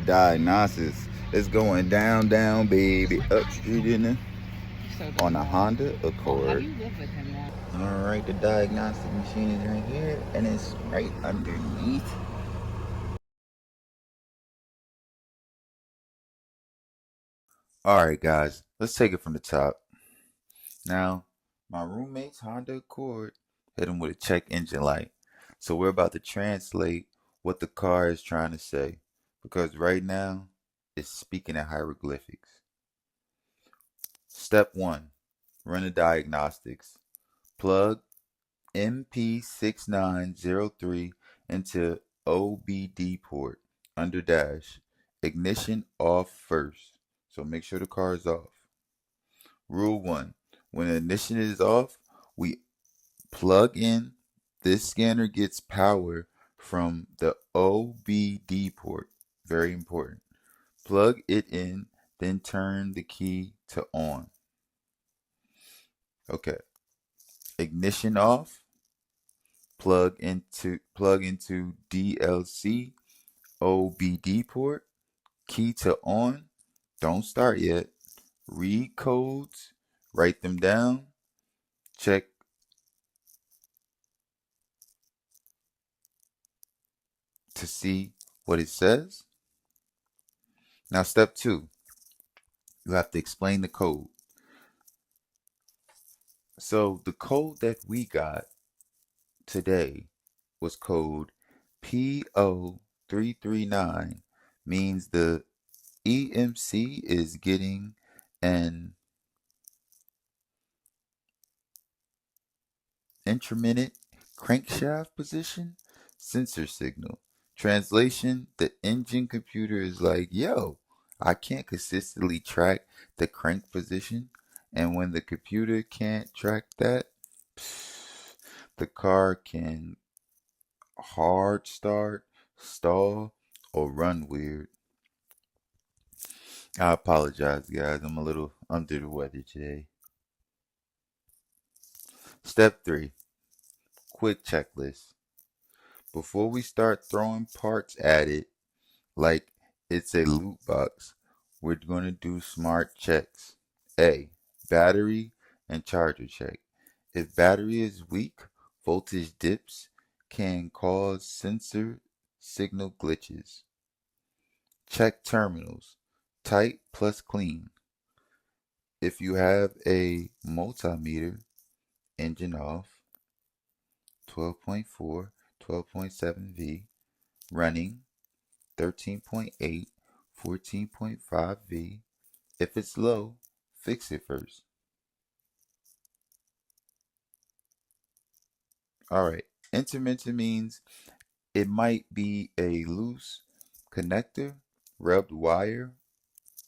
Diagnostics. It's going down, down, baby. Up street in it So on a dumb. Honda Oh, how do Accord. you live with him now? Alright, the diagnostic machine is right here and it's right underneath. Alright, guys, let's take it from the top. Now, my roommate's Honda Accord hit him with a check engine light. So we're about to translate what the car is trying to say because right now it's speaking in hieroglyphics. Step 1, run a diagnostics. Plug MP6933 into OBD port under dash. Ignition off first. So make sure the car is off. Rule 1. When the ignition is off, we plug in. This scanner gets power from the OBD port. Very important. Plug it in, then turn the key to on. Okay. Ignition off. Plug into DLC OBD port, key to on, don't start yet, read codes, write them down, check to see what it says. Now step 2, you have to explain the code. So the code that we got today was code P0339, means the EMC is getting an intermittent crankshaft position sensor signal. Translation, the engine computer is like, yo, I can't consistently track the crank position. And when the computer can't track that, the car can hard start, stall, or run weird. I apologize, guys. I'm a little under the weather today. Step 3, quick checklist. Before we start throwing parts at it like it's a loot box, we're going to do smart checks. A, battery and charger check. If battery is weak, voltage dips can cause sensor signal glitches. Check terminals, tight plus clean. If you have a multimeter, engine off, 12.4, 12.7V, running, 13.8, 14.5V. If it's low, fix it first. Alright, intermittent means it might be a loose connector, rubbed wire,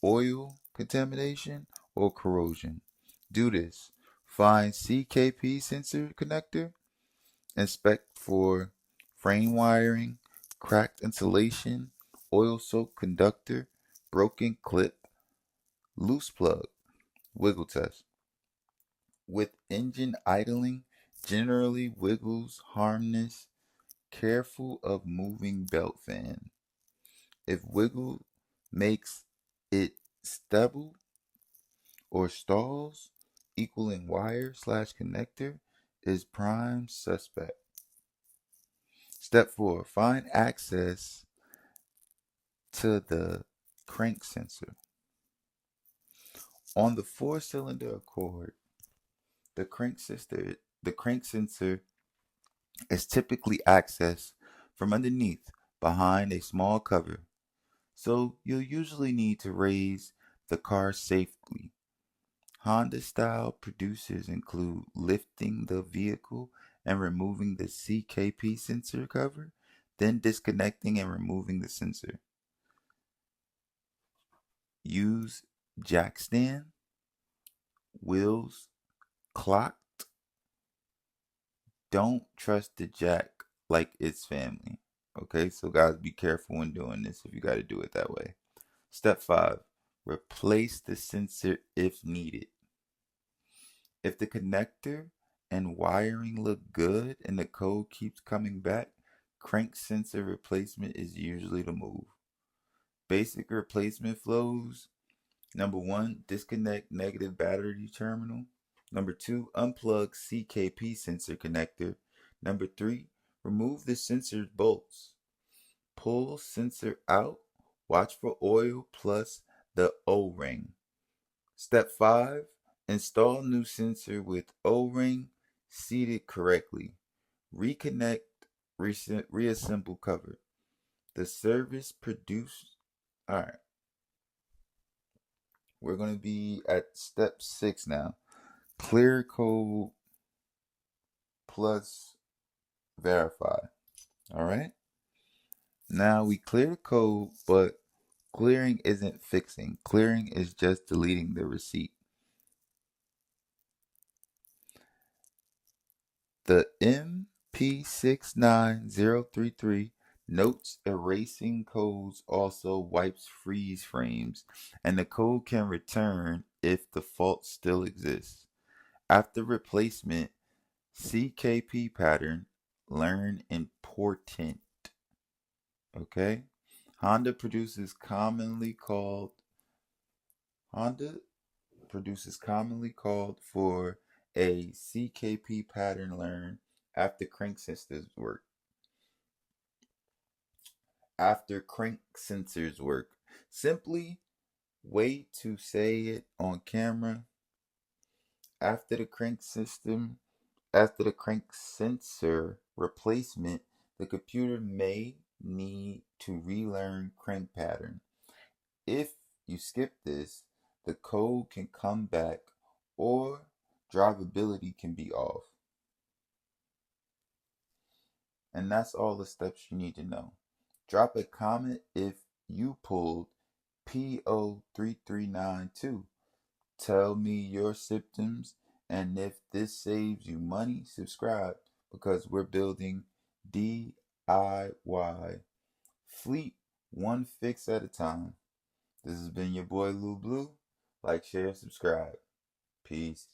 oil contamination, or corrosion. Do this. Find CKP sensor connector, inspect for frame wiring, cracked insulation, oil soaked conductor, broken clip, loose plug. Wiggle test. With engine idling, generally wiggles harmless, careful of moving belt fan. If wiggle makes it stable or stalls, equaling wire slash connector is prime suspect. Step 4, find access to the crank sensor. On the 4-cylinder Accord, the crank sensor is typically accessed from underneath behind a small cover, so you'll usually need to raise the car safely. Honda style producers include lifting the vehicle and removing the CKP sensor cover, then disconnecting and removing the sensor. Use jack stand, wheels clocked. Don't trust the jack like it's family. Okay, so guys, be careful when doing this if you got to do it that way. Step 5, replace the sensor if needed. If the connector and wiring look good and the code keeps coming back, crank sensor replacement is usually the move. Basic replacement flows. Number 1, disconnect negative battery terminal. Number 2, unplug CKP sensor connector. Number 3, remove the sensor's bolts. Pull sensor out. Watch for oil plus the O-ring. Step 5, install new sensor with O-ring seated correctly. Reconnect, reassemble cover. The service produced. Alright. We're going to be at step 6 now. Clear code plus verify. Alright. Now we clear the code, but clearing isn't fixing. Clearing is just deleting the receipt. The MP69033 notes erasing codes also wipes freeze frames, and the code can return if the fault still exists. After replacement, CKP pattern, learn important. Okay? Honda produces commonly called for a CKP pattern learn after crank sensors work. Simply way to say it on camera. After the crank sensor replacement, the computer may need to relearn crank pattern. If you skip this, the code can come back or drivability can be off. And that's all the steps you need to know. Drop a comment if you pulled P0339 too. Tell me your symptoms, and if this saves you money, subscribe, because we're building DIY fleet one fix at a time. This has been your boy Lou Blue. Like, share, subscribe. Peace.